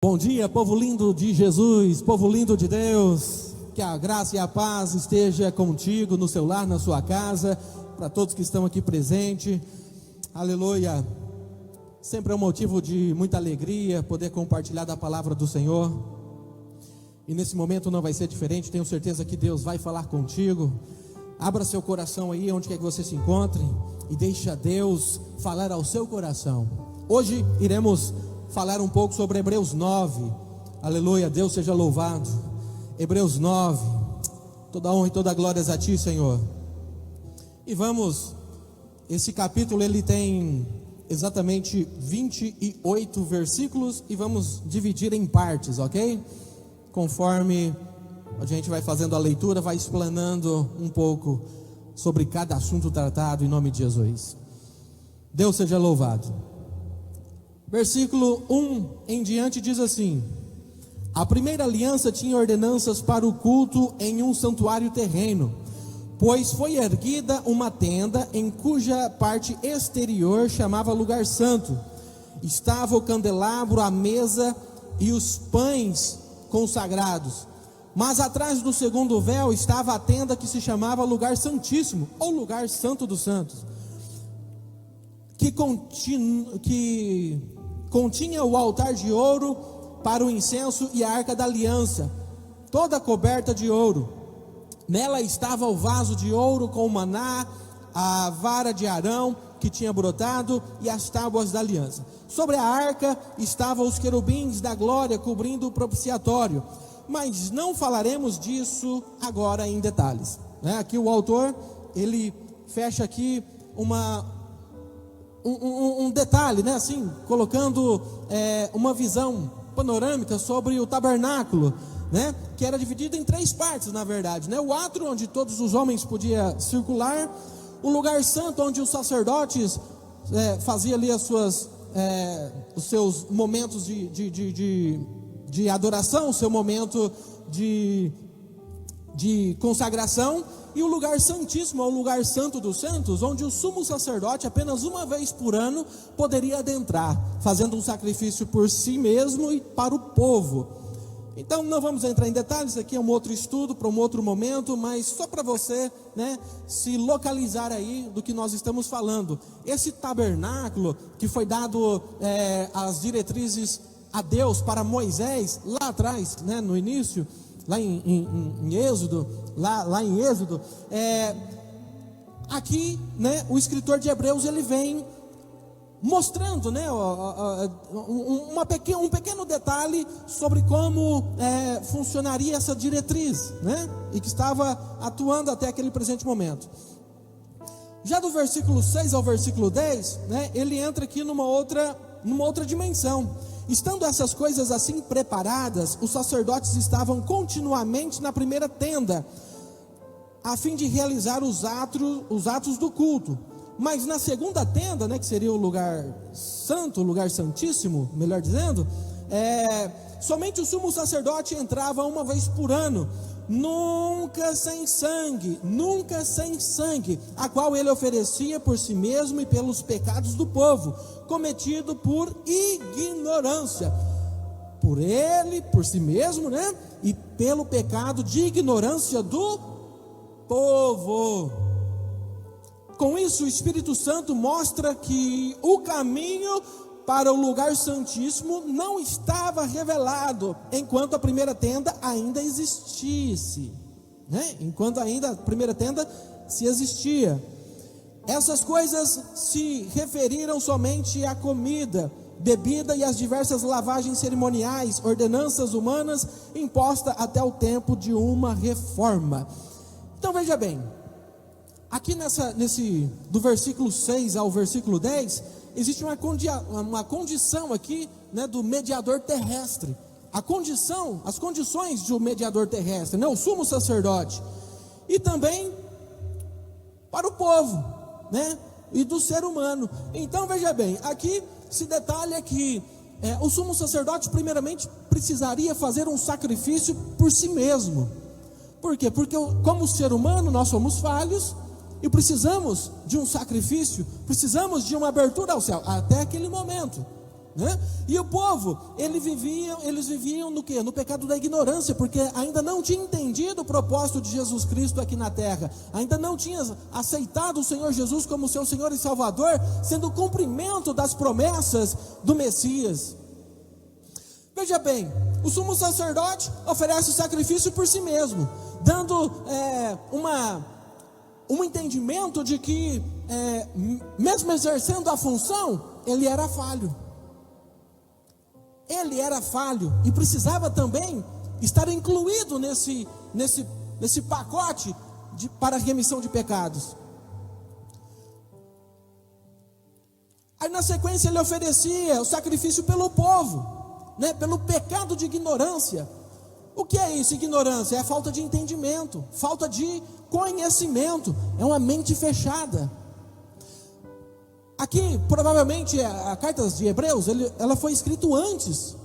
Bom dia, povo lindo de Jesus, povo lindo de Deus, que a graça e a paz esteja contigo, no seu lar, na sua casa, para todos que estão aqui presentes, aleluia. Sempre é um motivo de muita alegria poder compartilhar da palavra do Senhor, e nesse momento não vai ser diferente. Tenho certeza que Deus vai falar contigo. Abra seu coração aí, onde quer que você se encontre, e deixa Deus falar ao seu coração. Hoje iremos falar um pouco sobre Hebreus 9, aleluia, Deus seja louvado. Hebreus 9, toda a honra e toda a glória a ti, Senhor. E vamos, esse capítulo ele tem exatamente 28 versículos, e vamos dividir em partes, ok? Conforme a gente vai fazendo a leitura, vai explanando um pouco sobre cada assunto tratado, em nome de Jesus. Deus seja louvado. Versículo 1 em diante diz assim: a primeira aliança tinha ordenanças para o culto em um santuário terreno, pois foi erguida uma tenda em cuja parte exterior chamava lugar santo. Estava o candelabro, a mesa e os pães consagrados. Mas atrás do segundo véu estava a tenda que se chamava lugar santíssimo, ou lugar santo dos santos, que continha o altar de ouro para o incenso e a arca da aliança, toda coberta de ouro. Nela estava o vaso de ouro com o maná, a vara de Arão que tinha brotado e as tábuas da aliança. Sobre a arca estavam os querubins da glória cobrindo o propiciatório. Mas não falaremos disso agora em detalhes, né? Aqui o autor, ele fecha aqui um detalhe, né? Assim, colocando uma visão panorâmica sobre o tabernáculo, né? Que era dividido em três partes, na verdade, né? O átrio, onde todos os homens podiam circular; o lugar santo, onde os sacerdotes faziam ali os seus momentos de adoração, o seu momento de consagração; e o lugar santíssimo, o lugar santo dos santos, onde o sumo sacerdote apenas uma vez por ano poderia adentrar, fazendo um sacrifício por si mesmo e para o povo. Então não vamos entrar em detalhes, aqui é um outro estudo para um outro momento, mas só para você, né, se localizar aí do que nós estamos falando. Esse tabernáculo que foi dado as diretrizes a Deus para Moisés lá atrás, né, no início, lá em Êxodo, lá em Êxodo, aqui, né, o escritor de Hebreus ele vem mostrando, né, um pequeno detalhe sobre como funcionaria essa diretriz, né, e que estava atuando até aquele presente momento. Já do versículo 6 ao versículo 10, né, ele entra aqui numa outra dimensão. Estando essas coisas assim preparadas, os sacerdotes estavam continuamente na primeira tenda, a fim de realizar os atos do culto. Mas na segunda tenda, né, que seria o lugar santo, o lugar santíssimo, melhor dizendo, somente o sumo sacerdote entrava uma vez por ano, nunca sem sangue, a qual ele oferecia por si mesmo e pelos pecados do povo, cometido por ignorância, por ele, por si mesmo, né, e pelo pecado de ignorância do povo. Com isso, o Espírito Santo mostra que o caminho para o lugar santíssimo não estava revelado enquanto a primeira tenda ainda existisse, né? Enquanto ainda a primeira tenda se existia. Essas coisas se referiram somente à comida, bebida e às diversas lavagens cerimoniais, ordenanças humanas impostas até o tempo de uma reforma. Então veja bem, aqui do versículo 6 ao versículo 10, existe uma condição aqui, né, do mediador terrestre. As condições de um mediador terrestre, né, o sumo sacerdote, e também para o povo, né, e do ser humano. Então veja bem, aqui se detalha que o sumo sacerdote primeiramente precisaria fazer um sacrifício por si mesmo. Por quê? Porque como ser humano nós somos falhos e precisamos de um sacrifício, precisamos de uma abertura ao céu, até aquele momento. né? E o povo, eles viviam no quê? No pecado da ignorância, porque ainda não tinha entendido o propósito de Jesus Cristo aqui na terra, ainda não tinha aceitado o Senhor Jesus como seu Senhor e Salvador, sendo o cumprimento das promessas do Messias. Veja bem, o sumo sacerdote oferece o sacrifício por si mesmo, dando um entendimento de que, mesmo exercendo a função, ele era falho. Ele era falho e precisava também estar incluído nesse pacote para a remissão de pecados. Aí na sequência ele oferecia o sacrifício pelo povo, né, pelo pecado de ignorância. O que é isso? Ignorância é a falta de entendimento, falta de conhecimento, é uma mente fechada. Aqui, provavelmente, a carta de Hebreus, ela foi escrita antes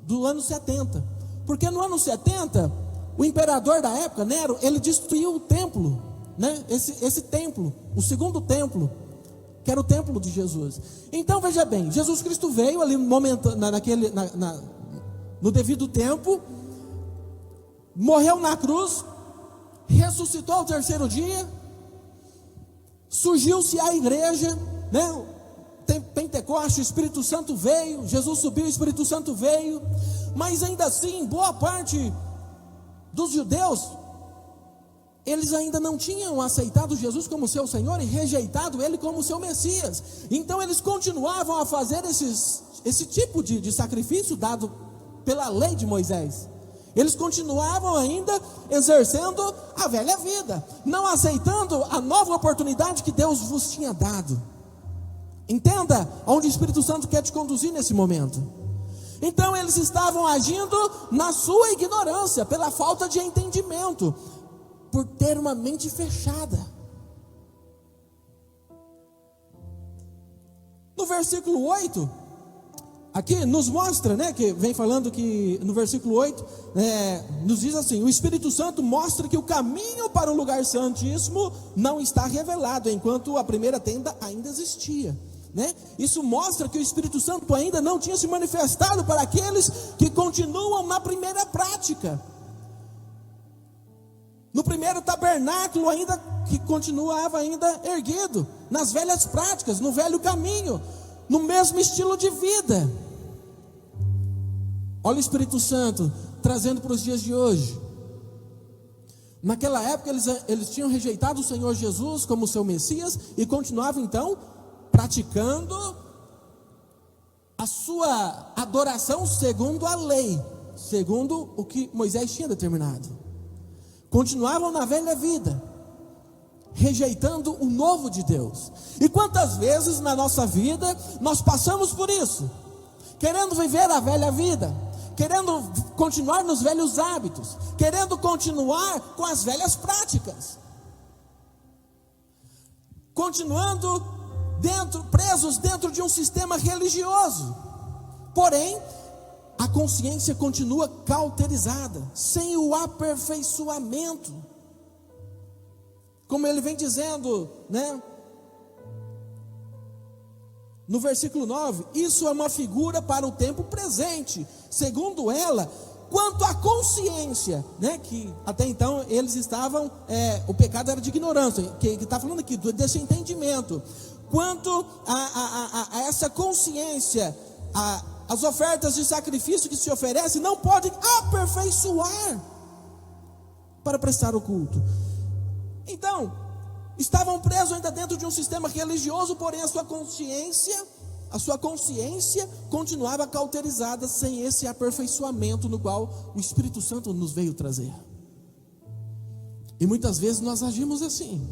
do ano 70. Porque no ano 70, o imperador da época, Nero, ele destruiu o templo, né? Esse templo, o segundo templo, que era o templo de Jesus. Então, veja bem, Jesus Cristo veio ali no devido tempo, morreu na cruz, ressuscitou ao terceiro dia, surgiu-se a igreja, né? Tem Pentecoste, o Espírito Santo veio, Jesus subiu, o Espírito Santo veio, mas ainda assim, boa parte dos judeus, eles ainda não tinham aceitado Jesus como seu Senhor e rejeitado Ele como seu Messias. Então eles continuavam a fazer esse tipo de sacrifício dado pela lei de Moisés. Eles continuavam ainda exercendo a velha vida, não aceitando a nova oportunidade que Deus vos tinha dado. Entenda onde o Espírito Santo quer te conduzir nesse momento. Então eles estavam agindo na sua ignorância, pela falta de entendimento, por ter uma mente fechada. No versículo 8, aqui nos mostra, né, que vem falando que no versículo 8, nos diz assim: o Espírito Santo mostra que o caminho para o lugar santíssimo não está revelado, enquanto a primeira tenda ainda existia. Né? Isso mostra que o Espírito Santo ainda não tinha se manifestado para aqueles que continuam na primeira prática, no primeiro tabernáculo ainda, que continuava ainda erguido, nas velhas práticas, no velho caminho, no mesmo estilo de vida. Olha o Espírito Santo trazendo para os dias de hoje. Naquela época eles tinham rejeitado o Senhor Jesus como seu Messias e continuavam então praticando a sua adoração segundo a lei, segundo o que Moisés tinha determinado. Continuavam na velha vida, rejeitando o novo de Deus. E quantas vezes na nossa vida nós passamos por isso, querendo viver a velha vida, querendo continuar nos velhos hábitos, querendo continuar com as velhas práticas, continuando presos dentro de um sistema religioso. Porém, a consciência continua cauterizada, sem o aperfeiçoamento. Como ele vem dizendo, né, no versículo 9: isso é uma figura para o tempo presente. Segundo ela, quanto à consciência, né, que até então eles estavam, o pecado era de ignorância, que está falando aqui desse entendimento. Quanto a essa consciência, as ofertas de sacrifício que se oferecem não podem aperfeiçoar para prestar o culto. Então, estavam presos ainda dentro de um sistema religioso, porém a sua consciência continuava cauterizada, sem esse aperfeiçoamento no qual o Espírito Santo nos veio trazer. E muitas vezes nós agimos assim.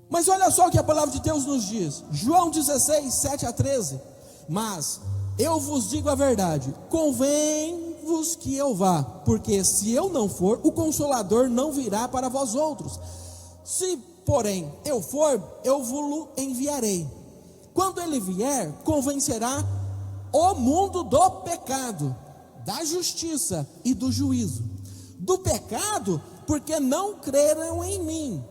Mas olha só o que a palavra de Deus nos diz, João 16, 7-13: mas eu vos digo a verdade, convém-vos que eu vá, porque se eu não for, o Consolador não virá para vós outros. Se porém eu for, eu vos enviarei. Quando ele vier, convencerá o mundo do pecado, da justiça e do juízo. Do pecado, porque não creram em mim.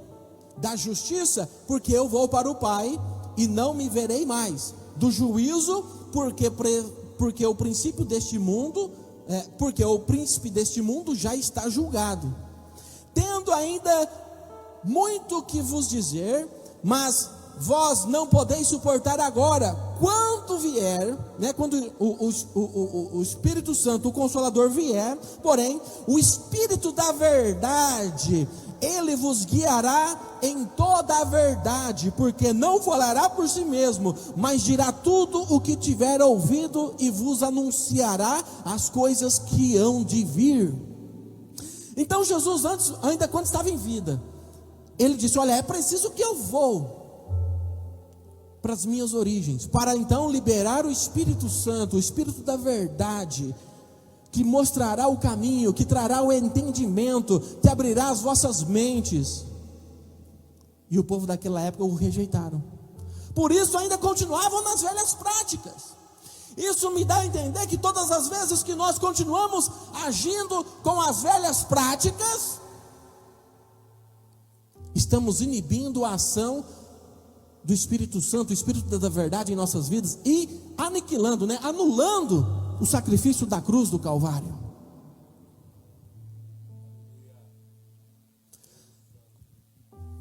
Da justiça, porque eu vou para o Pai e não me verei mais. do juízo, porque o princípio deste mundo, porque o príncipe deste mundo já está julgado. Tendo ainda muito que vos dizer, mas vós não podeis suportar agora. Quando vier, quando o Espírito Santo, o Consolador vier, porém, o Espírito da verdade, ele vos guiará em toda a verdade, porque não falará por si mesmo, mas dirá tudo o que tiver ouvido e vos anunciará as coisas que hão de vir. Então Jesus, antes, ainda quando estava em vida, ele disse: olha, é preciso que eu vou para as minhas origens, para então liberar o Espírito Santo, o Espírito da verdade, que mostrará o caminho, que trará o entendimento, que abrirá as vossas mentes. E o povo daquela época o rejeitaram, por isso ainda continuavam nas velhas práticas. Isso me dá a entender que todas as vezes que nós continuamos agindo com as velhas práticas, estamos inibindo a ação do Espírito Santo, o Espírito da verdade em nossas vidas, e aniquilando, anulando o sacrifício da cruz do Calvário.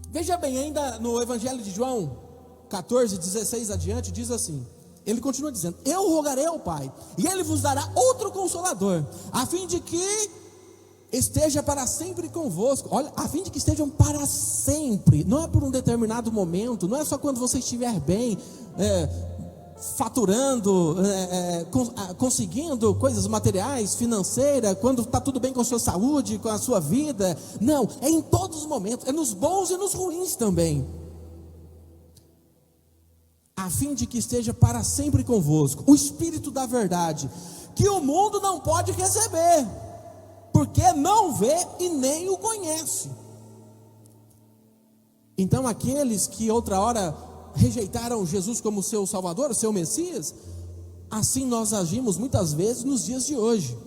Veja bem, ainda no Evangelho de João 14, 16 adiante, diz assim, ele continua dizendo: eu rogarei ao Pai, e Ele vos dará outro Consolador, a fim de que esteja para sempre convosco. Olha, a fim de que estejam para sempre, não é por um determinado momento, não é só quando você estiver bem, faturando, conseguindo coisas materiais, financeiras, quando está tudo bem com a sua saúde, com a sua vida. Não, é em todos os momentos, é nos bons e nos ruins também. A fim de que esteja para sempre convosco o Espírito da verdade, que o mundo não pode receber, porque não vê e nem o conhece. Então aqueles que outra hora rejeitaram Jesus como seu Salvador, seu Messias, assim nós agimos muitas vezes nos dias de hoje,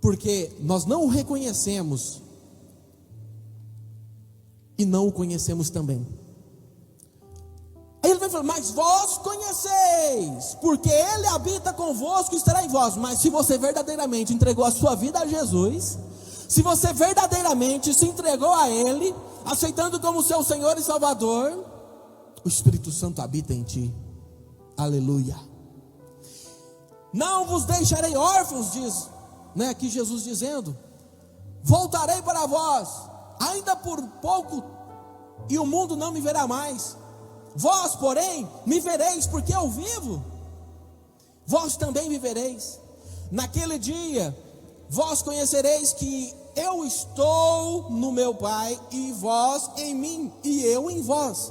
porque nós não o reconhecemos e não o conhecemos também. Aí ele vai falar: mas vós conheceis, porque Ele habita convosco e estará em vós. Mas se você verdadeiramente entregou a sua vida a Jesus, se você verdadeiramente se entregou a Ele, aceitando como seu Senhor e Salvador, o Espírito Santo habita em ti. Aleluia. Não vos deixarei órfãos, diz, aqui Jesus dizendo: voltarei para vós, ainda por pouco, e o mundo não me verá mais. Vós, porém, me vereis, porque eu vivo. Vós também me vereis. Naquele dia, vós conhecereis que eu estou no meu Pai, e vós em mim, e eu em vós.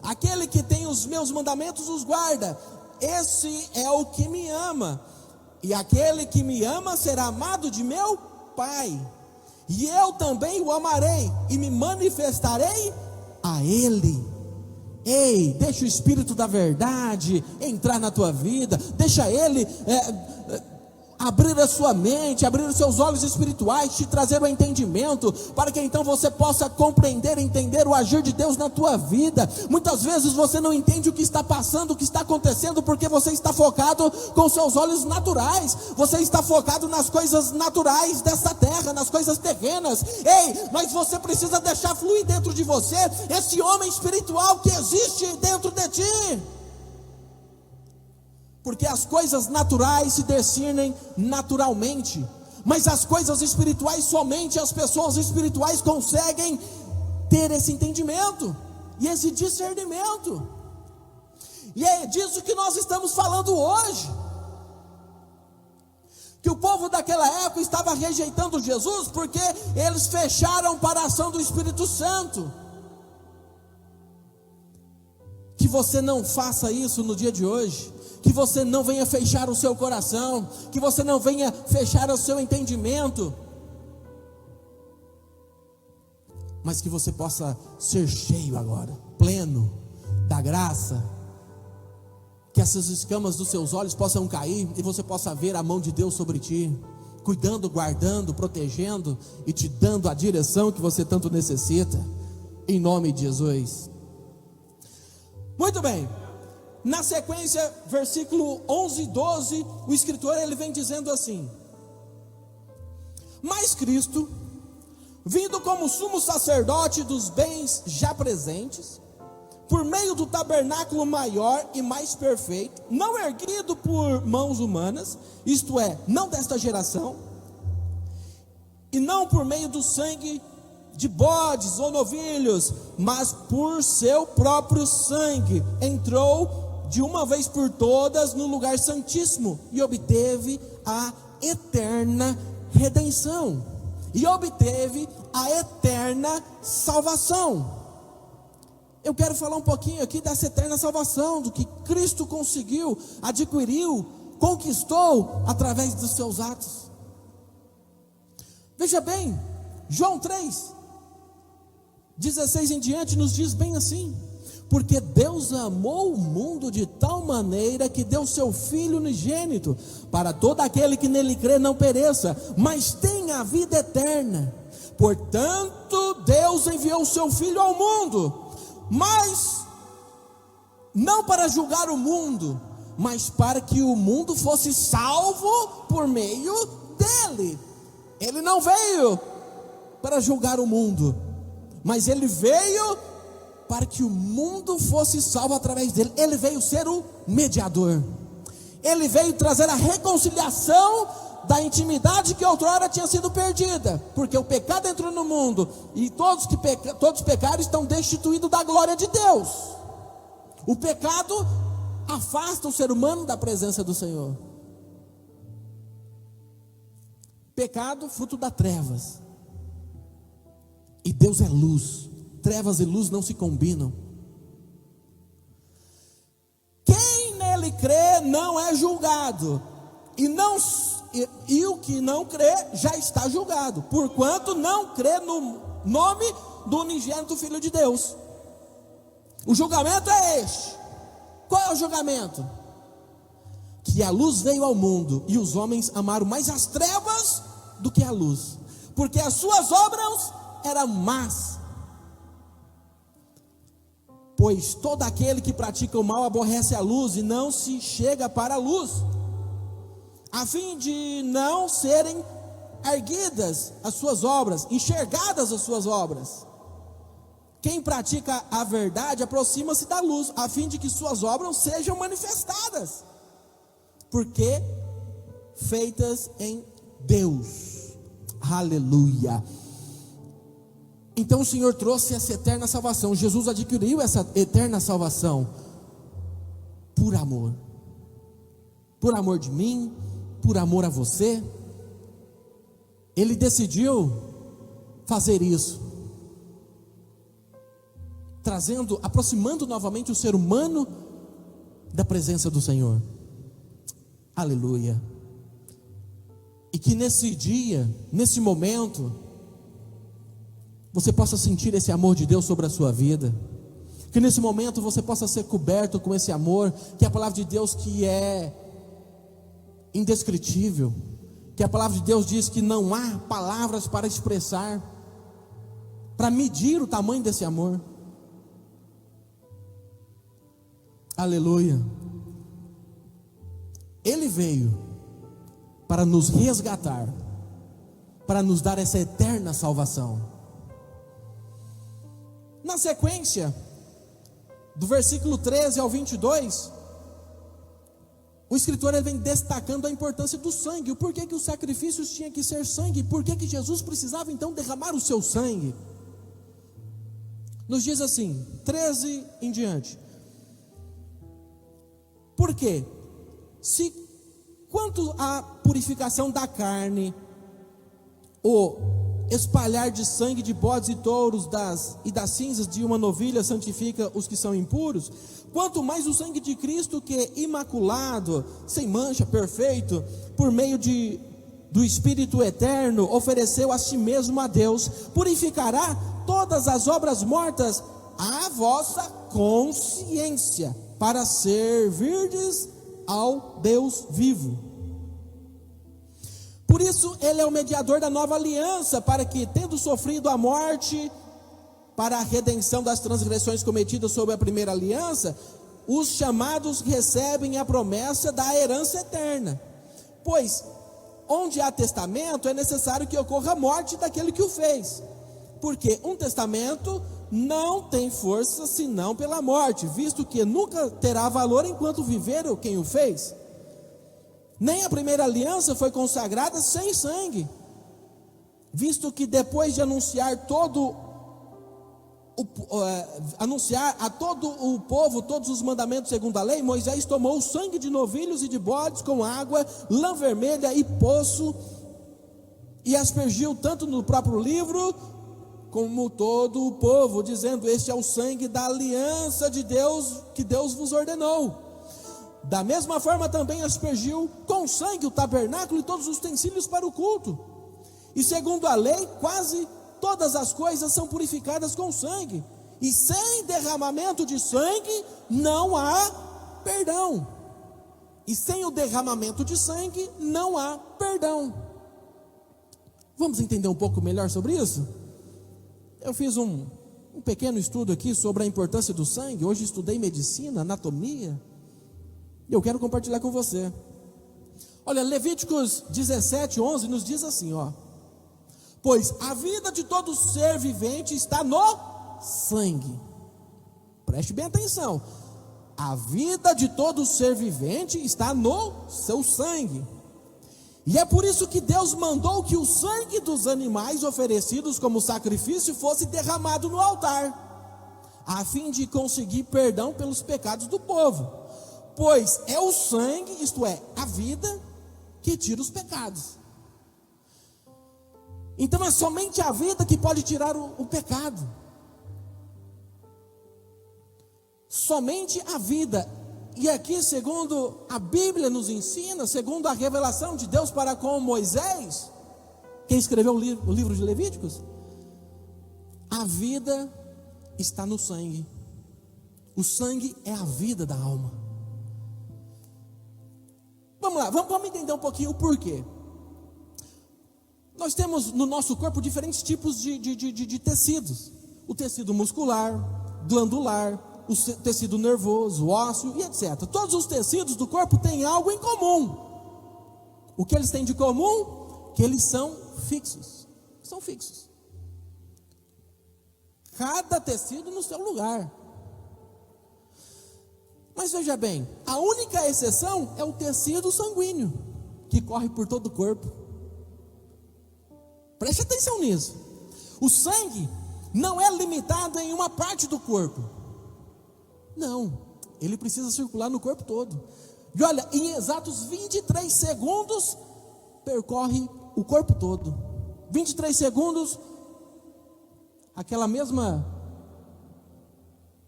Aquele que tem os meus mandamentos os guarda, esse é o que me ama. E aquele que me ama será amado de meu Pai. E eu também o amarei, e me manifestarei a Ele. Ei, deixa o Espírito da verdade entrar na tua vida, deixa Ele abrir a sua mente, abrir os seus olhos espirituais, te trazer o entendimento, para que então você possa compreender, entender o agir de Deus na tua vida. Muitas vezes você não entende o que está passando, o que está acontecendo, porque você está focado com seus olhos naturais, você está focado nas coisas naturais dessa terra, nas coisas terrenas. Ei, mas você precisa deixar fluir dentro de você esse homem espiritual que existe dentro de ti, porque as coisas naturais se discernem naturalmente, mas as coisas espirituais somente as pessoas espirituais conseguem ter esse entendimento e esse discernimento. E é disso que nós estamos falando hoje, que o povo daquela época estava rejeitando Jesus porque eles fecharam para a ação do Espírito Santo. Que você não faça isso no dia de hoje, que você não venha fechar o seu coração, que você não venha fechar o seu entendimento, mas que você possa ser cheio agora, pleno da graça, que essas escamas dos seus olhos possam cair e você possa ver a mão de Deus sobre ti, cuidando, guardando, protegendo e te dando a direção que você tanto necessita, em nome de Jesus. Muito bem, Na sequência, versículo 11 e 12, o escritor ele vem dizendo assim: mas Cristo, vindo como sumo sacerdote dos bens já presentes, por meio do tabernáculo maior e mais perfeito, não erguido por mãos humanas, isto é, não desta geração, e não por meio do sangue de bodes ou novilhos, mas por seu próprio sangue, entrou de uma vez por todas no lugar santíssimo, e obteve a eterna redenção, e obteve a eterna salvação. Eu quero falar um pouquinho aqui dessa eterna salvação, do que Cristo conseguiu, adquiriu, conquistou através dos seus atos. Veja bem, João 3:16 em diante nos diz bem assim: porque Deus amou o mundo de tal maneira que deu seu Filho unigênito, para todo aquele que nele crê não pereça, mas tenha a vida eterna. Portanto, Deus enviou o seu Filho ao mundo, mas não para julgar o mundo, mas para que o mundo fosse salvo por meio dele. Ele não veio para julgar o mundo, mas ele veio para que o mundo fosse salvo através dele. Ele veio ser o mediador. Ele veio trazer a reconciliação da intimidade que outrora tinha sido perdida, porque o pecado entrou no mundo, e todos pecaram estão destituídos da glória de Deus. O pecado afasta o ser humano da presença do Senhor. Pecado, fruto das trevas, e Deus é luz. Trevas e luz não se combinam. Quem nele crê não é julgado, e o que não crê já está julgado, porquanto não crê no nome do unigênito Filho de Deus. O julgamento é este. Qual é o julgamento? Que a luz veio ao mundo, e os homens amaram mais as trevas do que a luz, porque as suas obras eram más. Pois todo aquele que pratica o mal aborrece a luz e não se chega para a luz, a fim de não serem erguidas as suas obras, enxergadas as suas obras. Quem pratica a verdade aproxima-se da luz, a fim de que suas obras sejam manifestadas, porque feitas em Deus. Aleluia. Então o Senhor trouxe essa eterna salvação. Jesus adquiriu essa eterna salvação por amor de mim, por amor a você. Ele decidiu fazer isso, aproximando novamente o ser humano da presença do Senhor. Aleluia. E que nesse dia, nesse momento, você possa sentir esse amor de Deus sobre a sua vida, que nesse momento você possa ser coberto com esse amor, que é a palavra de Deus que é indescritível, que a palavra de Deus diz que não há palavras para expressar, para medir o tamanho desse amor. Aleluia. Ele veio para nos resgatar, para nos dar essa eterna salvação. Na sequência, do versículo 13 ao 22, o escritor ele vem destacando a importância do sangue, o porquê que os sacrifícios tinham que ser sangue, porquê que Jesus precisava então derramar o seu sangue. Nos diz assim, 13 em diante: porque se quanto à purificação da carne, o espalhar de sangue de bodes e touros e das cinzas de uma novilha santifica os que são impuros, quanto mais o sangue de Cristo, que é imaculado, sem mancha, perfeito, por meio do Espírito eterno, ofereceu a si mesmo a Deus, purificará todas as obras mortas à vossa consciência, para servirdes ao Deus vivo. Por isso ele é o mediador da nova aliança, para que, tendo sofrido a morte para a redenção das transgressões cometidas sob a primeira aliança, os chamados recebem a promessa da herança eterna. Pois, onde há testamento, é necessário que ocorra a morte daquele que o fez. Porque um testamento não tem força senão pela morte, visto que nunca terá valor enquanto viver quem o fez. Nem a primeira aliança foi consagrada sem sangue, visto que depois de anunciar a todo o povo todos os mandamentos segundo a lei, Moisés tomou o sangue de novilhos e de bodes com água, lã vermelha e poço, e aspergiu tanto no próprio livro como todo o povo, dizendo: este é o sangue da aliança de Deus, que Deus vos ordenou. Da mesma forma também aspergiu com sangue o tabernáculo e todos os utensílios para o culto. E segundo a lei, quase todas as coisas são purificadas com sangue, e sem derramamento de sangue não há perdão. E sem o derramamento de sangue não há perdão. Vamos entender um pouco melhor sobre isso? Eu fiz um pequeno estudo aqui sobre a importância do sangue. Hoje estudei medicina, anatomia, e eu quero compartilhar com você. Olha, Levíticos 17:11 nos diz assim, ó: pois a vida de todo ser vivente está no sangue. Preste bem atenção. A vida de todo ser vivente está no seu sangue. E é por isso que Deus mandou que o sangue dos animais oferecidos como sacrifício fosse derramado no altar, a fim de conseguir perdão pelos pecados do povo. Pois é o sangue, isto é, a vida, que tira os pecados. Então é somente a vida que pode tirar o pecado. Somente a vida. E aqui, segundo a Bíblia nos ensina, segundo a revelação de Deus para com Moisés, quem escreveu o livro de Levíticos, a vida está no sangue. O sangue é a vida da alma. Vamos lá, vamos entender um pouquinho o porquê. Nós temos no nosso corpo diferentes tipos de tecidos. O tecido muscular, glandular, o tecido nervoso, ósseo e etc. Todos os tecidos do corpo têm algo em comum. O que eles têm de comum? Que eles são fixos. São fixos. Cada tecido no seu lugar. Mas veja bem, a única exceção é o tecido sanguíneo, que corre por todo o corpo. Preste atenção nisso. O sangue não é limitado em uma parte do corpo. Não, ele precisa circular no corpo todo. E olha, em exatos 23 segundos, percorre o corpo todo. 23 segundos, aquela mesma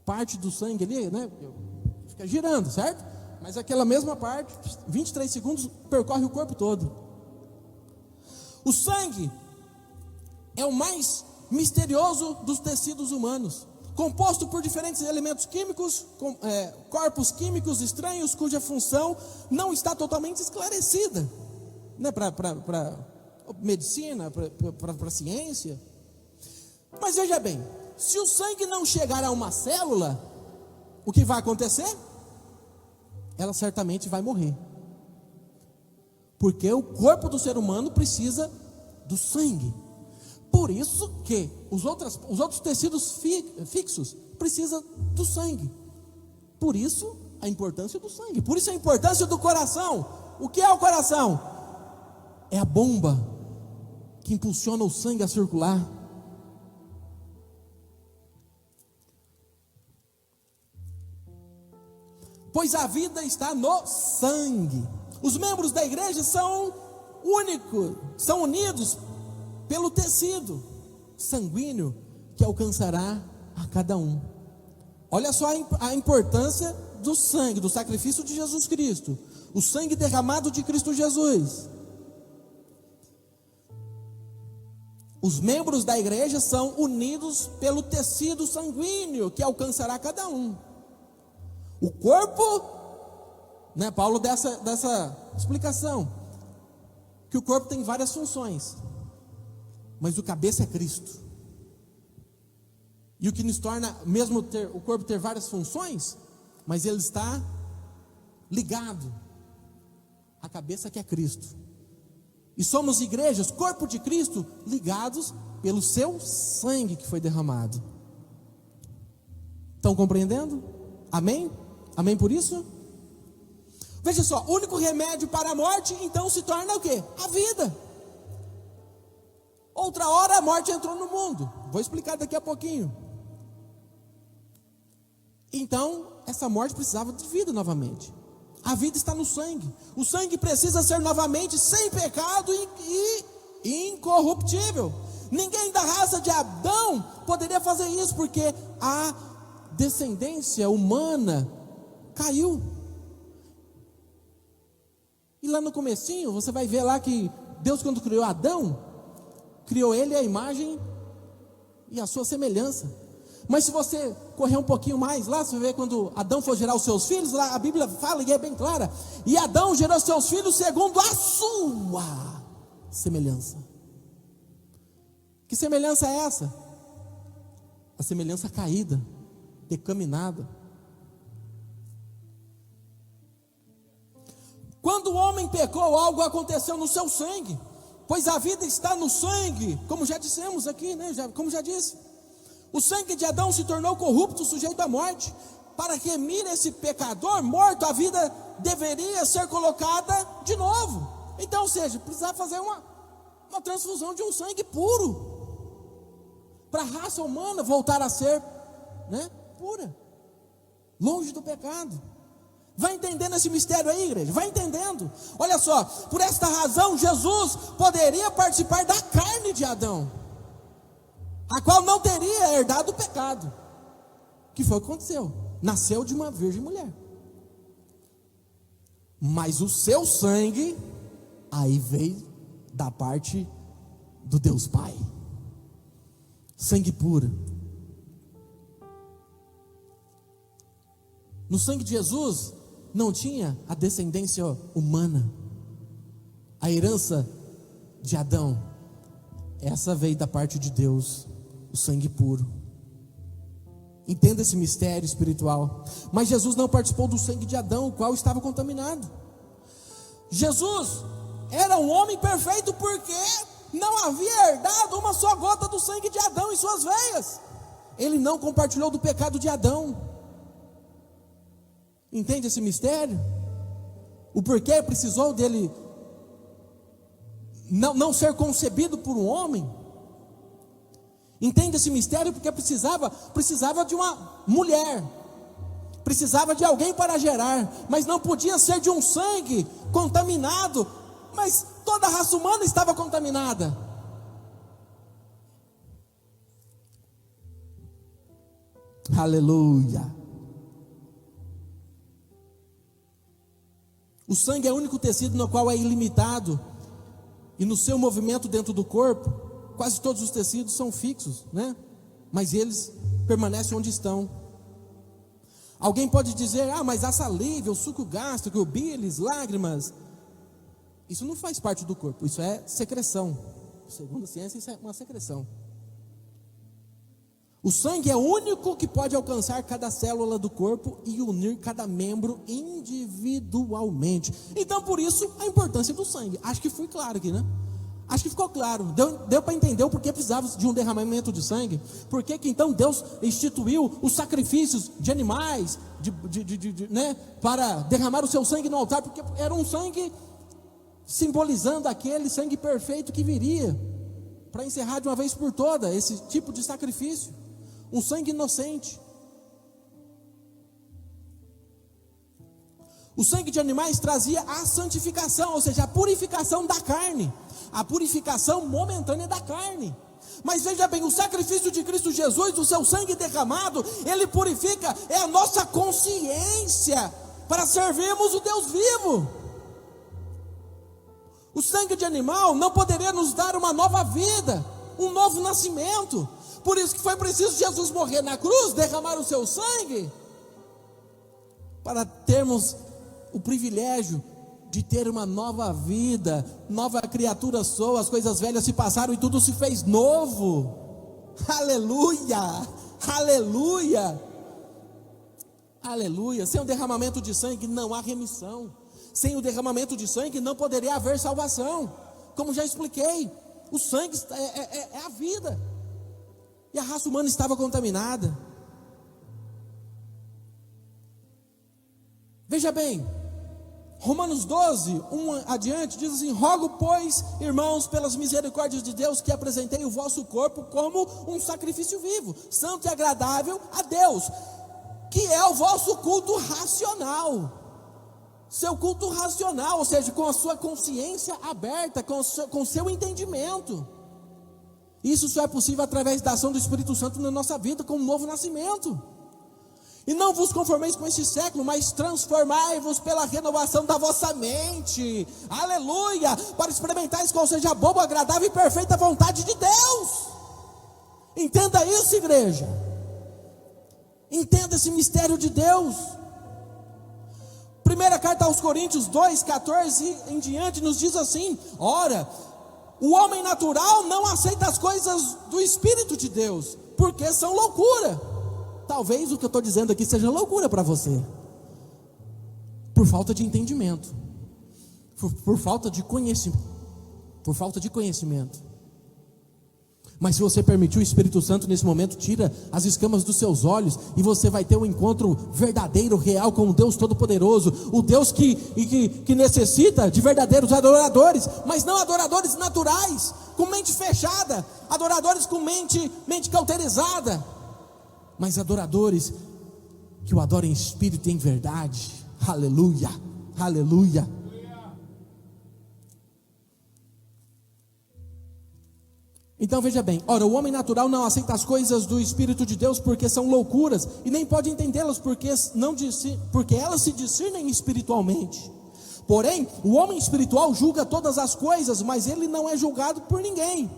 parte do sangue ali, né? Fica girando, certo? Mas aquela mesma parte, 23 segundos, percorre o corpo todo. O sangue é o mais misterioso dos tecidos humanos, composto por diferentes elementos químicos, corpos químicos estranhos, cuja função não está totalmente esclarecida, né, para medicina, para a ciência. Mas veja bem, se o sangue não chegar a uma célula, o que vai acontecer? Ela certamente vai morrer, porque o corpo do ser humano precisa do sangue. Por isso que os outros tecidos fixos precisam do sangue. Por isso a importância do sangue. Por isso a importância do coração. O que é o coração? É a bomba que impulsiona o sangue a circular. Pois a vida está no sangue. Os membros da igreja são únicos, são unidos pelo tecido sanguíneo que alcançará a cada um. Olha só a importância do sangue, do sacrifício de Jesus Cristo, o sangue derramado de Cristo Jesus. Os membros da igreja são unidos pelo tecido sanguíneo que alcançará cada um. O corpo, né, Paulo dessa explicação, que o corpo tem várias funções, mas o cabeça é Cristo. E o que nos torna, mesmo o corpo ter várias funções, mas ele está ligado à cabeça que é Cristo. E somos igrejas, corpo de Cristo, ligados pelo seu sangue que foi derramado. Estão compreendendo? Amém? Amém por isso? Veja só, o único remédio para a morte, então se torna o quê? A vida. Outra hora a morte entrou no mundo. Vou explicar daqui a pouquinho. Então, essa morte precisava de vida novamente. A vida está no sangue. O sangue precisa ser novamente sem pecado e incorruptível. Ninguém da raça de Adão poderia fazer isso, porque a descendência humana caiu. E lá no comecinho, você vai ver lá que Deus, quando criou Adão, criou ele à imagem e à sua semelhança. Mas se você correr um pouquinho mais lá, você vê quando Adão for gerar os seus filhos, lá a Bíblia fala e é bem clara, e Adão gerou seus filhos segundo a sua semelhança. Que semelhança é essa? A semelhança caída, decaminada. Quando o homem pecou, algo aconteceu no seu sangue, pois a vida está no sangue, como já dissemos aqui, né? Como já disse. O sangue de Adão se tornou corrupto, sujeito à morte. Para remir esse pecador morto, a vida deveria ser colocada de novo. Então, ou seja, precisava fazer uma transfusão de um sangue puro, para a raça humana voltar a ser, né, pura, longe do pecado. Vai entendendo esse mistério aí, igreja? Vai entendendo. Olha só, por esta razão Jesus poderia participar da carne de Adão, a qual não teria herdado o pecado. Que foi o que aconteceu? Nasceu de uma virgem mulher. Mas o seu sangue aí veio da parte do Deus Pai. Sangue puro. No sangue de Jesus não tinha a descendência humana, a herança de Adão. Essa veio da parte de Deus, o sangue puro. Entenda esse mistério espiritual. Mas Jesus não participou do sangue de Adão, o qual estava contaminado. Jesus era um homem perfeito, porque não havia herdado uma só gota do sangue de Adão em suas veias. Ele não compartilhou do pecado de Adão. Entende esse mistério? O porquê precisou dele não ser concebido por um homem? Entende esse mistério? Porque precisava de uma mulher, precisava de alguém para gerar, mas não podia ser de um sangue contaminado. Mas toda a raça humana estava contaminada. Aleluia. O sangue é o único tecido no qual é ilimitado, e no seu movimento dentro do corpo, quase todos os tecidos são fixos, né? Mas eles permanecem onde estão. Alguém pode dizer: mas a saliva, o suco gástrico, o bílis, lágrimas, isso não faz parte do corpo, isso é secreção. Segundo a ciência, isso é uma secreção. O sangue é o único que pode alcançar cada célula do corpo e unir cada membro individualmente. Então, por isso, a importância do sangue. Acho que foi claro aqui, né? Acho que ficou claro. Deu para entender o porquê precisava de um derramamento de sangue. Por que então Deus instituiu os sacrifícios de animais, né, para derramar o seu sangue no altar? Porque era um sangue simbolizando aquele sangue perfeito que viria para encerrar de uma vez por toda esse tipo de sacrifício. Um sangue inocente. O sangue de animais trazia a santificação, ou seja, a purificação da carne, a purificação momentânea da carne. Mas veja bem, o sacrifício de Cristo Jesus, o seu sangue derramado, ele purifica, é a nossa consciência para servirmos o Deus vivo. O sangue de animal não poderia nos dar uma nova vida, um novo nascimento. Por isso que foi preciso Jesus morrer na cruz, derramar o seu sangue, para termos o privilégio de ter uma nova vida, nova criatura sou, as coisas velhas se passaram e tudo se fez novo. Aleluia, aleluia. Aleluia. Sem o derramamento de sangue não há remissão. Sem o derramamento de sangue não poderia haver salvação. Como já expliquei, o sangue é a vida. E a raça humana estava contaminada. Veja bem, Romanos 12, 1 adiante, diz assim: rogo, pois, irmãos, pelas misericórdias de Deus, que apresentei o vosso corpo como um sacrifício vivo, santo e agradável a Deus, que é o vosso culto racional. Seu culto racional, ou seja, com a sua consciência aberta, com o seu entendimento. Isso só é possível através da ação do Espírito Santo na nossa vida, com um novo nascimento. E não vos conformeis com este século, mas transformai-vos pela renovação da vossa mente. Aleluia! Para experimentar qual seja a boa, agradável e perfeita vontade de Deus. Entenda isso, igreja. Entenda esse mistério de Deus. Primeira carta aos Coríntios 2, 14 em diante nos diz assim: ora, o homem natural não aceita as coisas do Espírito de Deus, porque são loucura. Talvez o que eu estou dizendo aqui seja loucura para você, por falta de entendimento, por falta de conhecimento, Mas se você permitir, o Espírito Santo nesse momento tira as escamas dos seus olhos, e você vai ter um encontro verdadeiro, real com o Deus Todo-Poderoso, o Deus que necessita de verdadeiros adoradores, mas não adoradores naturais, com mente fechada, adoradores com mente cauterizada, mas adoradores que o adoram em espírito e em verdade. Aleluia, aleluia. Então veja bem, ora, o homem natural não aceita as coisas do Espírito de Deus, porque são loucuras, e nem pode entendê-las, porque elas se discernem espiritualmente. Porém, o homem espiritual julga todas as coisas, mas ele não é julgado por ninguém.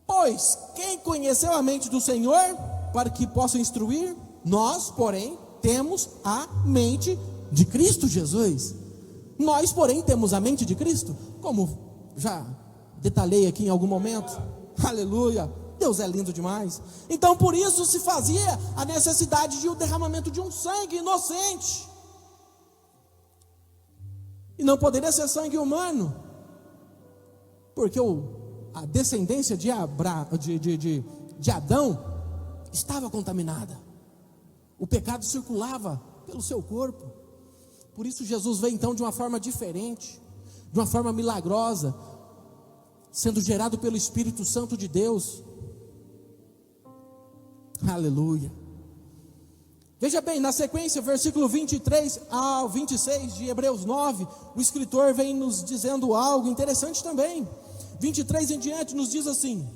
Pois, quem conheceu a mente do Senhor, para que possa instruir? Nós, porém, temos a mente de Cristo Jesus. Nós, porém, temos a mente de Cristo, como já detalhei aqui em algum momento. Aleluia, Deus é lindo demais. Então por isso se fazia a necessidade de o derramamento de um sangue inocente, e não poderia ser sangue humano, porque a descendência de Adão estava contaminada. O pecado circulava pelo seu corpo. Por isso Jesus veio então de uma forma diferente, de uma forma milagrosa, sendo gerado pelo Espírito Santo de Deus. Aleluia. Veja bem, na sequência, versículo 23 ao 26 de Hebreus 9, o escritor vem nos dizendo algo interessante também. 23 em diante nos diz assim: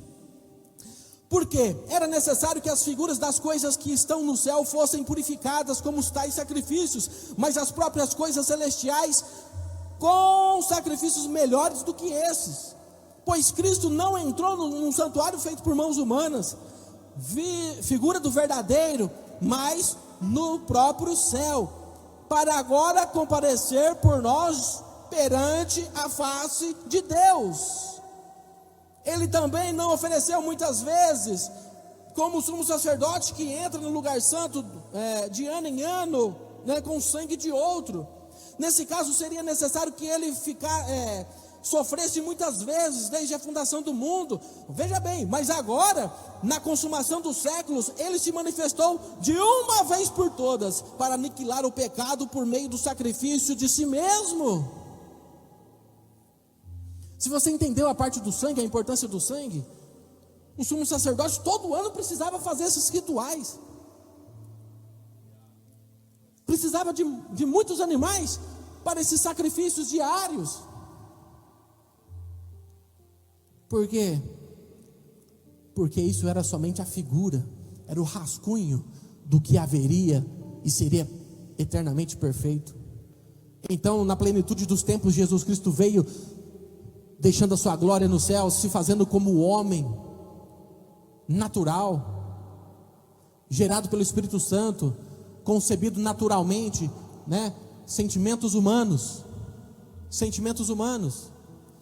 porque era necessário que as figuras das coisas que estão no céu fossem purificadas como os tais sacrifícios, mas as próprias coisas celestiais com sacrifícios melhores do que esses. Pois Cristo não entrou num santuário feito por mãos humanas, figura do verdadeiro, mas no próprio céu, para agora comparecer por nós perante a face de Deus. Ele também não ofereceu muitas vezes, como o sumo sacerdote que entra no lugar santo de ano em ano, com o sangue de outro. Nesse caso seria necessário que ele sofresse muitas vezes desde a fundação do mundo. Veja bem, mas agora, na consumação dos séculos, ele se manifestou de uma vez por todas, para aniquilar o pecado por meio do sacrifício de si mesmo. Se você entendeu a parte do sangue, a importância do sangue, o sumo sacerdote todo ano precisava fazer esses rituais, precisava de muitos animais para esses sacrifícios diários. Por quê? Porque isso era somente a figura, era o rascunho do que haveria e seria eternamente perfeito. Então, na plenitude dos tempos, Jesus Cristo veio, deixando a sua glória no céu, se fazendo como o homem natural, gerado pelo Espírito Santo, concebido naturalmente, sentimentos humanos,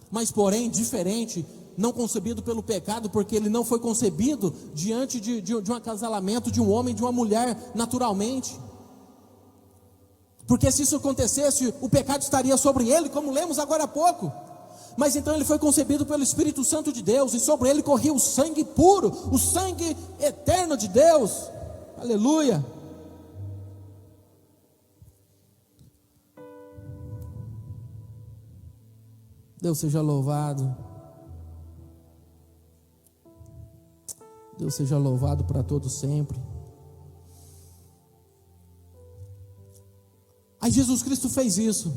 mas porém diferente, não concebido pelo pecado, porque ele não foi concebido diante de um acasalamento de um homem e de uma mulher naturalmente. porque se isso acontecesse, o pecado estaria sobre ele, como lemos agora há pouco. Mas então ele foi concebido pelo Espírito Santo de Deus, e sobre ele corria o sangue puro, o sangue eterno de Deus. Aleluia. Deus seja louvado. Deus seja louvado para todos sempre. Aí Jesus Cristo fez isso,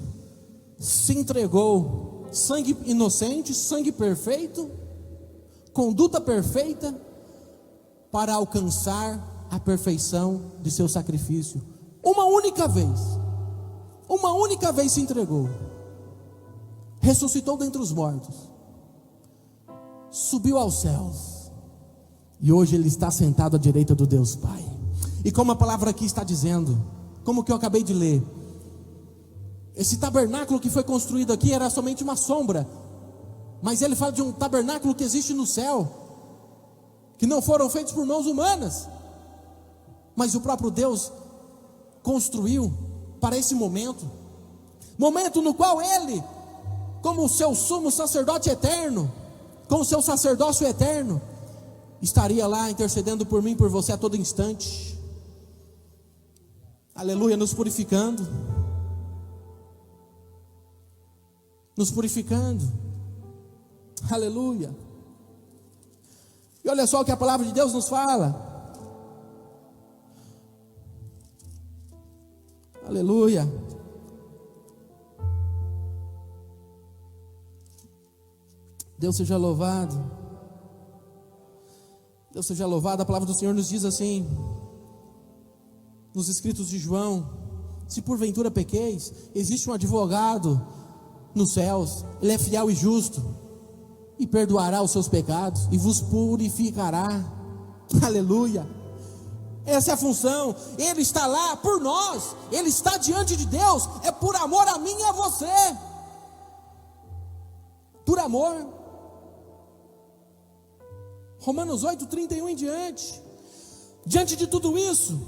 se entregou, sangue inocente, sangue perfeito, conduta perfeita, para alcançar a perfeição de seu sacrifício. Uma única vez se entregou, ressuscitou dentre os mortos, subiu aos céus, e hoje ele está sentado à direita do Deus Pai. E como a palavra aqui está dizendo, como que eu acabei de ler, esse tabernáculo que foi construído aqui era somente uma sombra, mas ele fala de um tabernáculo que existe no céu, que não foram feitos por mãos humanas, mas o próprio Deus construiu para esse momento no qual ele, como o seu sumo sacerdote eterno, com o seu sacerdócio eterno, estaria lá intercedendo por mim e por você a todo instante. Aleluia, nos purificando. Aleluia. E olha só o que a palavra de Deus nos fala. Aleluia. Deus seja louvado. Deus seja louvado. A palavra do Senhor nos diz assim, nos escritos de João: se porventura pequeis, existe um advogado nos céus, ele é fiel e justo, e perdoará os seus pecados, e vos purificará. Aleluia. Essa é a função. Ele está lá por nós, ele está diante de Deus, é por amor a mim e a você, por amor. Romanos 8, 31 em diante. Diante de tudo isso,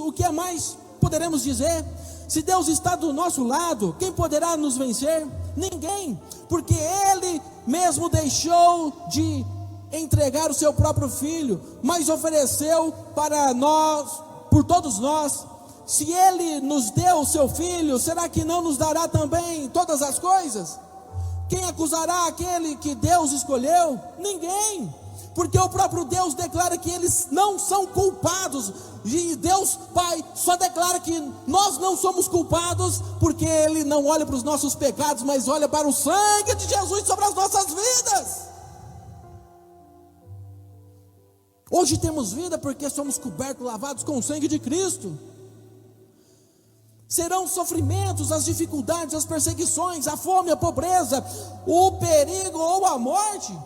o que mais poderemos dizer? Se Deus está do nosso lado, quem poderá nos vencer? Ninguém, porque Ele mesmo deixou de entregar o seu próprio Filho, mas ofereceu para nós, por todos nós. Se Ele nos deu o seu Filho, será que não nos dará também todas as coisas? Quem acusará aquele que Deus escolheu? Ninguém, porque o próprio Deus declara que eles não são culpados, e Deus Pai só declara que nós não somos culpados, porque Ele não olha para os nossos pecados, mas olha para o sangue de Jesus sobre as nossas vidas. Hoje temos vida porque somos cobertos, lavados com o sangue de Cristo. Serão os sofrimentos, as dificuldades, as perseguições, a fome, a pobreza, o perigo ou a morte.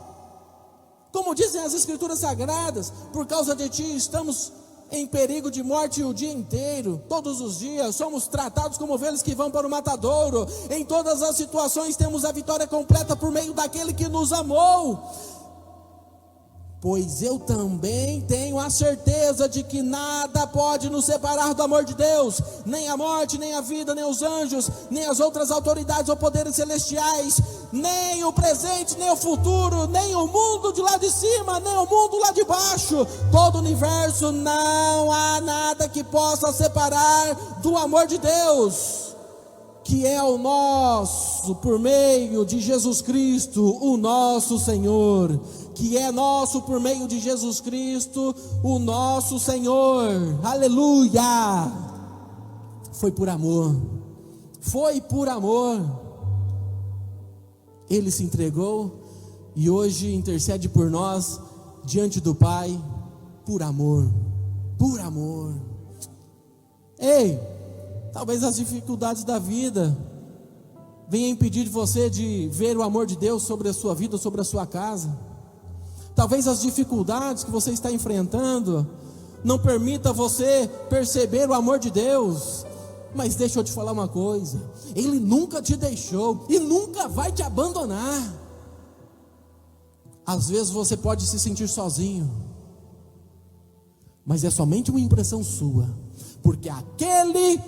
Como dizem as Escrituras Sagradas, por causa de Ti estamos em perigo de morte o dia inteiro, todos os dias, somos tratados como ovelhas que vão para o matadouro. Em todas as situações temos a vitória completa por meio daquele que nos amou. Pois eu também tenho a certeza de que nada pode nos separar do amor de Deus, nem a morte, nem a vida, nem os anjos, nem as outras autoridades ou poderes celestiais, nem o presente, nem o futuro, nem o mundo de lá de cima, nem o mundo lá de baixo, todo o universo. Não há nada que possa separar do amor de Deus, que é o nosso, por meio de Jesus Cristo, o nosso Senhor. Que é nosso por meio de Jesus Cristo, o nosso Senhor. Aleluia. Foi por amor. Ele se entregou e hoje intercede por nós diante do Pai, por amor. Ei, talvez as dificuldades da vida venham impedir você de ver o amor de Deus sobre a sua vida, sobre a sua casa. Talvez as dificuldades que você está enfrentando não permita você perceber o amor de Deus. Mas deixa eu te falar uma coisa: Ele nunca te deixou e nunca vai te abandonar. Às vezes você pode se sentir sozinho, mas é somente uma impressão sua, porque aquele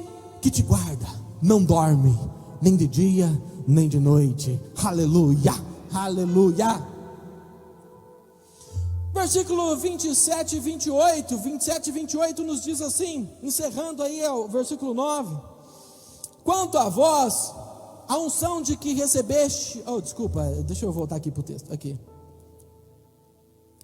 que te guarda, não dorme, nem de dia, nem de noite. Aleluia, aleluia. Versículo 27 e 28, 27 e 28 nos diz assim, encerrando aí o versículo 9: quanto a vós, a unção de que recebeste, deixa eu voltar aqui para o texto, aqui.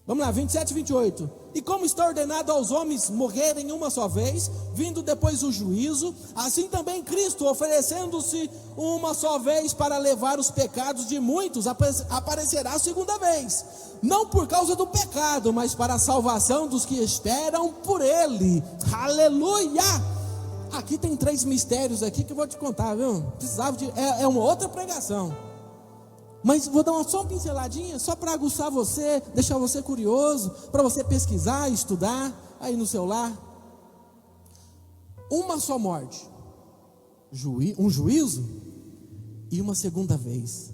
Vamos lá, 27 e 28. E como está ordenado aos homens morrerem uma só vez, vindo depois o juízo, assim também Cristo, oferecendo-se uma só vez para levar os pecados de muitos, aparecerá a segunda vez, não por causa do pecado, mas para a salvação dos que esperam por Ele. Aleluia! Aqui tem 3 mistérios aqui que eu vou te contar, viu? Precisava é uma outra pregação. Mas vou dar só uma pinceladinha, só para aguçar você, deixar você curioso, para você pesquisar, estudar, aí no seu lar. Uma só morte, um juízo e uma segunda vez.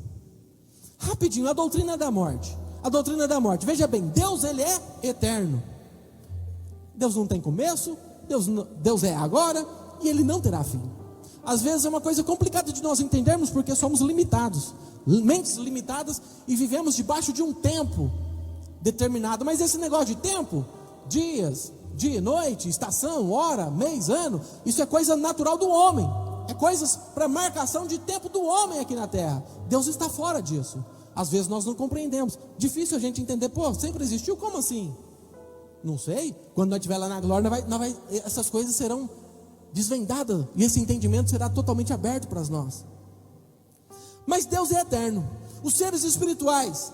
Rapidinho, a doutrina da morte. A doutrina da morte, veja bem, Deus ele é eterno. Deus não tem começo, Deus é agora e Ele não terá fim. Às vezes é uma coisa complicada de nós entendermos, porque somos limitados, mentes limitadas, e vivemos debaixo de um tempo determinado. Mas esse negócio de tempo, dias, dia, noite, estação, hora, mês, ano, isso é coisa natural do homem, é coisas para marcação de tempo do homem aqui na terra. Deus está fora disso. Às vezes nós não compreendemos, difícil a gente entender. Sempre existiu, como assim? Não sei, quando nós estiver lá na glória, essas coisas serão desvendadas, e esse entendimento será totalmente aberto para nós. Mas Deus é eterno. Os seres espirituais,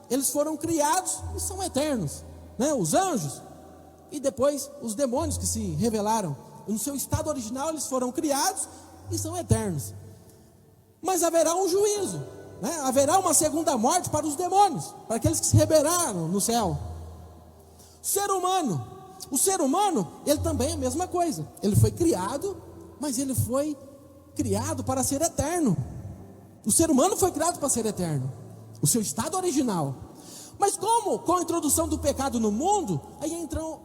eles foram criados e são eternos, né? Os anjos e depois os demônios que se revelaram, no seu estado original eles foram criados e são eternos. Mas haverá um juízo, né? Haverá uma segunda morte para os demônios, para aqueles que se rebelaram no céu. O ser humano, ele também é a mesma coisa. Ele foi criado, mas ele foi criado para ser eterno. O ser humano foi criado para ser eterno, o seu estado original. Mas como, com a introdução do pecado no mundo, aí então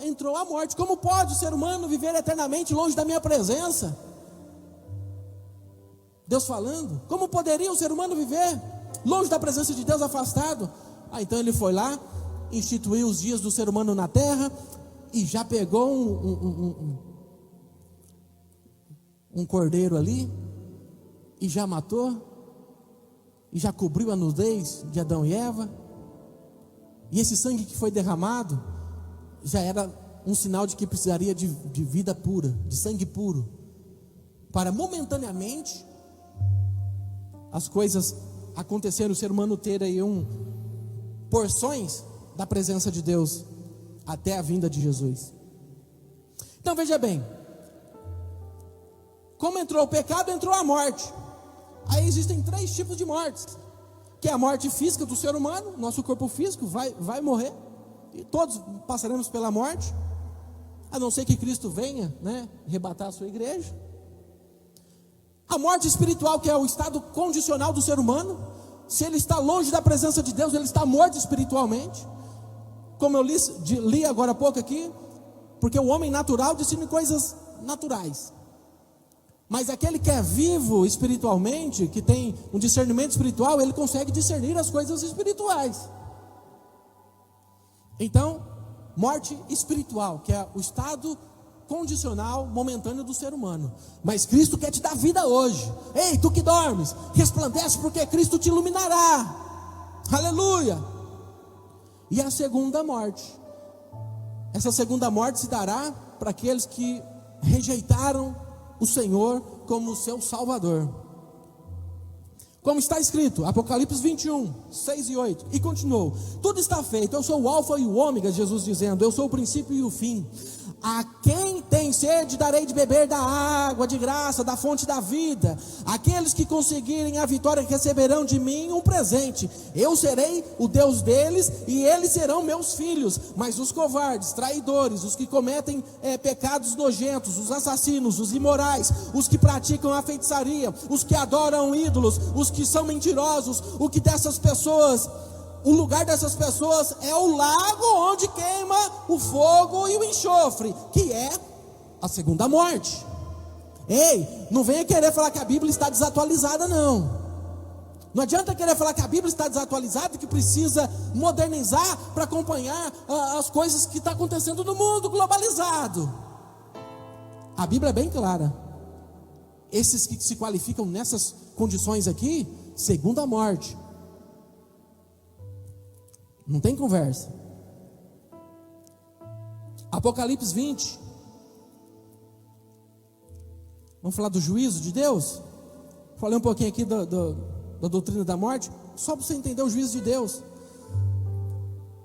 entrou a morte. Como pode o ser humano viver eternamente longe da minha presença? Deus falando, como poderia o ser humano viver longe da presença de Deus, afastado? Então ele foi lá, instituiu os dias do ser humano na terra, e já pegou um cordeiro ali, e já matou, e já cobriu a nudez de Adão e Eva. E esse sangue que foi derramado já era um sinal de que precisaria de vida pura, de sangue puro, para momentaneamente as coisas acontecerem, o ser humano ter aí porções da presença de Deus até a vinda de Jesus. Então veja bem, como entrou o pecado, entrou a morte. Aí existem 3 tipos de mortes, que é a morte física do ser humano. Nosso corpo físico vai morrer, e todos passaremos pela morte, a não ser que Cristo venha, né, arrebatar a sua igreja. A morte espiritual, que é o estado condicional do ser humano. Se ele está longe da presença de Deus, ele está morto espiritualmente, como eu li agora há pouco aqui, porque o homem natural discerne coisas naturais, mas aquele que é vivo espiritualmente, que tem um discernimento espiritual, ele consegue discernir as coisas espirituais. Então, morte espiritual, que é o estado condicional, momentâneo do ser humano. Mas Cristo quer te dar vida hoje. Ei, tu que dormes, resplandece, porque Cristo te iluminará. Aleluia. E a segunda morte, essa segunda morte se dará para aqueles que rejeitaram o Senhor como seu Salvador. Como está escrito, Apocalipse 21, 6 e 8, e continuou: tudo está feito, eu sou o alfa e o ômega, Jesus dizendo, eu sou o princípio e o fim. A quem tem sede darei de beber da água de graça, da fonte da vida. Aqueles que conseguirem a vitória receberão de mim um presente. Eu serei o Deus deles e eles serão meus filhos. Mas os covardes, traidores, os que cometem pecados nojentos, os assassinos, os imorais, os que praticam a feitiçaria, os que adoram ídolos, os que são mentirosos, o lugar dessas pessoas é o lago onde queima o fogo e o enxofre, que é a segunda morte. Ei, não venha querer falar que a Bíblia está desatualizada, não. Não adianta querer falar que a Bíblia está desatualizada, que precisa modernizar para acompanhar as coisas que estão acontecendo no mundo globalizado. A Bíblia é bem clara. Esses que se qualificam nessas condições aqui, segunda morte. Não tem conversa. Apocalipse 20. Vamos falar do juízo de Deus? Falei um pouquinho aqui da doutrina da morte, só para você entender o juízo de Deus.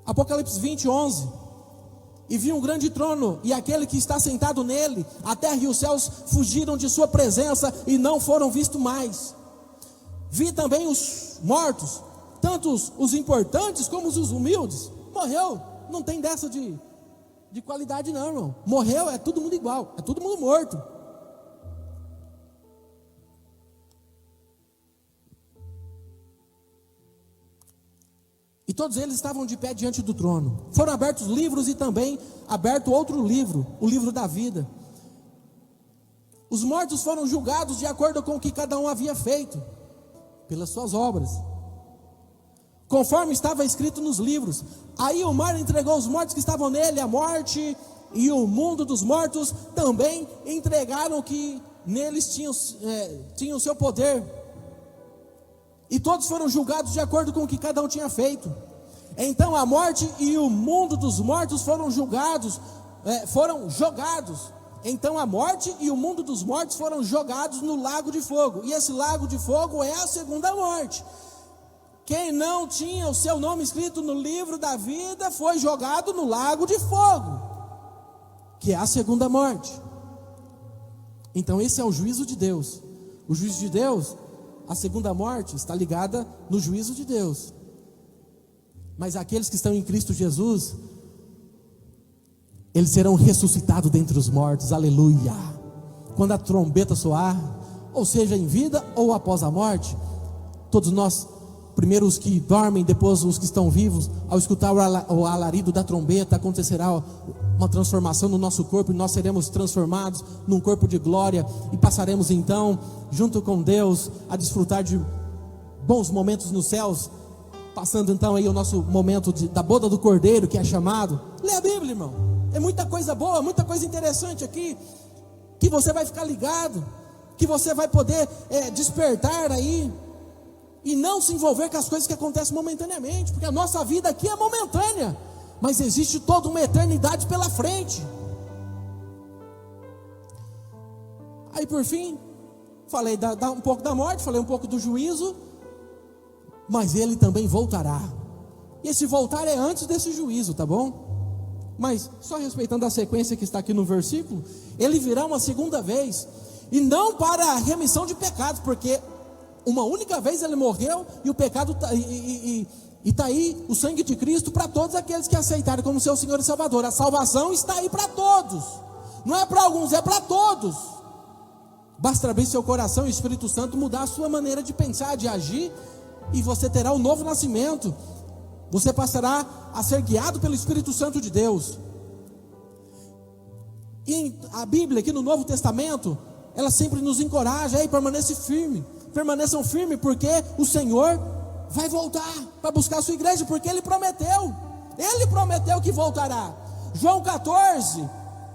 Apocalipse 20, 11. E vi um grande trono, e aquele que está sentado nele, a terra e os céus fugiram de sua presença, e não foram vistos mais. Vi também os mortos, tanto os importantes como os humildes. Morreu, não tem dessa de qualidade não, irmão. Morreu, é todo mundo igual, é todo mundo morto. E todos eles estavam de pé diante do trono. Foram abertos livros e também aberto outro livro, o livro da vida. Os mortos foram julgados de acordo com o que cada um havia feito, pelas suas obras, conforme estava escrito nos livros. Aí o mar entregou os mortos que estavam nele, a morte e o mundo dos mortos também entregaram que neles tinham seu poder. E todos foram julgados de acordo com o que cada um tinha feito. Então a morte e o mundo dos mortos foram jogados. Então a morte e o mundo dos mortos foram jogados no lago de fogo. E esse lago de fogo é a segunda morte. Quem não tinha o seu nome escrito no livro da vida foi jogado no lago de fogo, que é a segunda morte. Então esse é o juízo de Deus. O juízo de Deus, a segunda morte, está ligada no juízo de Deus. Mas aqueles que estão em Cristo Jesus, eles serão ressuscitados dentre os mortos, aleluia. Quando a trombeta soar, ou seja, em vida ou após a morte, todos nós, primeiro os que dormem, depois os que estão vivos, ao escutar o alarido da trombeta, acontecerá uma transformação no nosso corpo, e nós seremos transformados num corpo de glória, e passaremos então, junto com Deus, a desfrutar de bons momentos nos céus, passando então aí o nosso momento da boda do Cordeiro, que é chamado. Lê a Bíblia, irmão, é muita coisa boa, muita coisa interessante aqui, que você vai ficar ligado, que você vai poder despertar aí, e não se envolver com as coisas que acontecem momentaneamente, porque a nossa vida aqui é momentânea, mas existe toda uma eternidade pela frente. Aí por fim, falei um pouco da morte, falei um pouco do juízo, mas ele também voltará. E esse voltar é antes desse juízo, tá bom? Mas só respeitando a sequência que está aqui no versículo, ele virá uma segunda vez, e não para a remissão de pecados, porque uma única vez ele morreu, e o pecado está aí o sangue de Cristo para todos aqueles que aceitaram como seu Senhor e Salvador. A salvação está aí para todos, não é para alguns, é para todos. Basta abrir seu coração e o Espírito Santo mudar a sua maneira de pensar, de agir, e você terá um novo nascimento. Você passará a ser guiado pelo Espírito Santo de Deus. E a Bíblia aqui no Novo Testamento, ela sempre nos encoraja, permaneçam firmes, porque o Senhor vai voltar para buscar a sua igreja, porque Ele prometeu que voltará. João 14,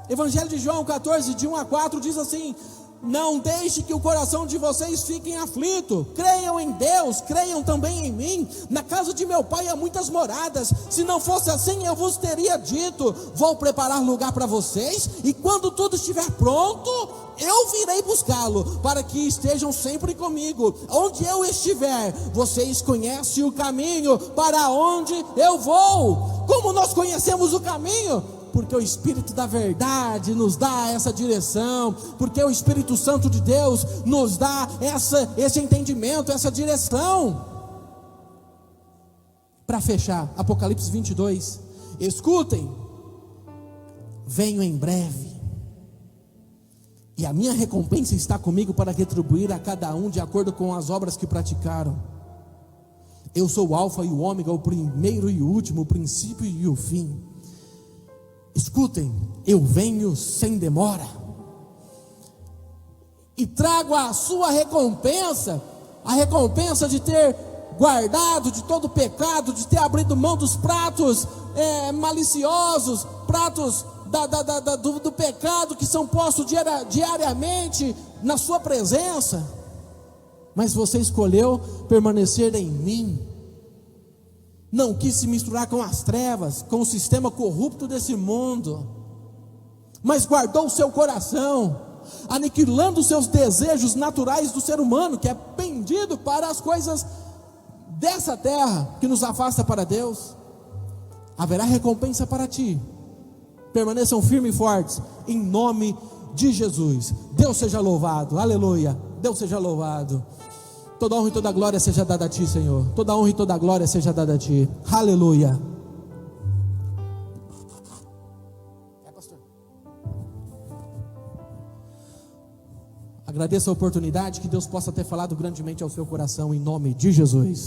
Evangelho de João 14, de 1 a 4, diz assim: não deixe que o coração de vocês fique aflito, creiam em Deus, creiam também em mim. Na casa de meu pai há muitas moradas, se não fosse assim eu vos teria dito, vou preparar lugar para vocês, e quando tudo estiver pronto, eu virei buscá-lo, para que estejam sempre comigo. Onde eu estiver, vocês conhecem o caminho para onde eu vou. Como nós conhecemos o caminho? Porque o Espírito da verdade nos dá essa direção, porque o Espírito Santo de Deus nos dá esse entendimento, essa direção. Para fechar, Apocalipse 22, escutem: venho em breve, e a minha recompensa está comigo para retribuir a cada um de acordo com as obras que praticaram. Eu sou o Alfa e o Ômega, o primeiro e o último, o princípio e o fim. Escutem, eu venho sem demora. e trago a sua recompensa, a recompensa de ter guardado de todo pecado, de ter abrido mão dos pratos maliciosos, pratos do pecado que são postos diariamente na sua presença. Mas você escolheu permanecer em mim, não quis se misturar com as trevas, com o sistema corrupto desse mundo, mas guardou o seu coração, aniquilando os seus desejos naturais do ser humano, que é pendido para as coisas dessa terra, que nos afasta para Deus. Haverá recompensa para ti. Permaneçam firmes e fortes, em nome de Jesus. Deus seja louvado, aleluia. Deus seja louvado. Toda honra e toda glória seja dada a ti, Senhor. Toda honra e toda glória seja dada a ti, aleluia. Agradeço a oportunidade, que Deus possa ter falado grandemente ao seu coração, em nome de Jesus.